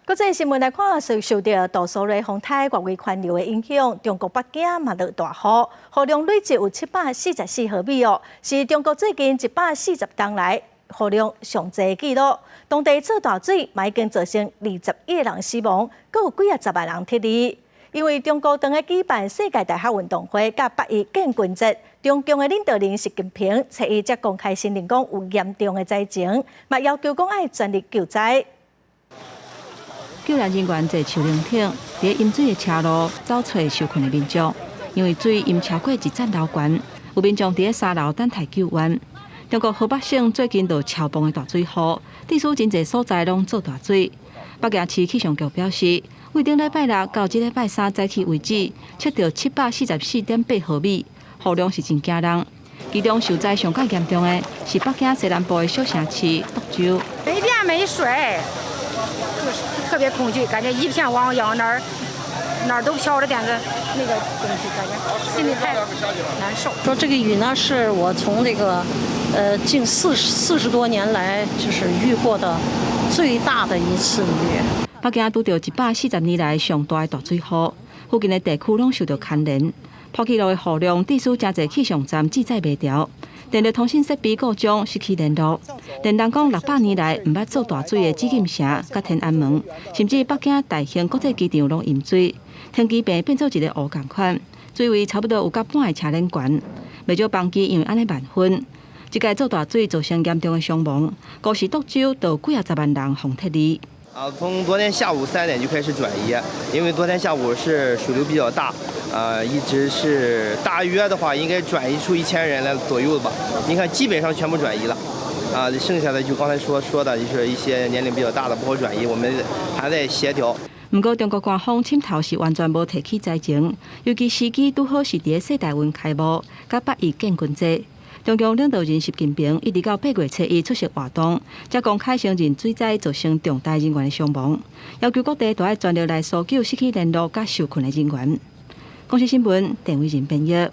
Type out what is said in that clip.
国际新闻来看，受到杜苏芮风台外围环流的影响，中国北京嘛落大雨，雨量累计有744毫米哦，是中国最近140天来雨量上济的记录。当地做大水，已经造成21个人死亡，阁有几十万人撤离。因为中国正在举办世界大学运动会甲8一建军节，中共的领导人习近平初一才公开承认讲有严重的灾情，嘛要求讲要全力救灾。救援人员坐手龙艇，在淹水的车路找找受困的民众。因为水淹超过1层楼悬，有民众在3楼等待救援。中国河北省最近就超磅的大水雨，地区真侪所在拢做大水。北京市气象局表示，为顶礼拜六到这礼拜三早起为止，测到744.8毫米，雨量是真惊人。其中受灾上较严重的是北京西南部的小城市德州。没电没水，就是特别恐惧，感觉一片汪洋，哪儿都飘着点个那个东西，感觉心里太难受。说这个雨呢，是我从这个近40多年来就是遇过的最大的一次雨。北京拄到140年来上大的大水雨，附近的地区拢受到牵连。破纪录的雨量，地区真侪气象站记载袂调，电力通信设备故障失去联络。连人讲600年来毋捌做大水的紫禁城、甲天安门，甚至北京大兴国际机场拢淹水，天机坪变做一个湖共款，水位差不多有甲半个车轮悬。袂少房机因为安尼万分，这届做大水造成严重的伤亡，高市德州就几10万人洪撤离。从昨天下午3点就开始转移，因为昨天下午是水流比较大，一直是大约的话应该转移出1000人来左右吧。你看基本上全部转移了，剩下的就刚才说的，就是一些年龄比较大的不好转移，我们还在协调。不过，中国官方渗透是完全无提起灾情，尤其时机拄好是伫世大运开幕，甲8一建军节。中共领导人习近平一直到8月初1出席活动，才公开承认水灾造成重大人员的伤亡，要求各地都要全力来搜救失去联络甲受困的人员。公视新闻，陈伟仁编译。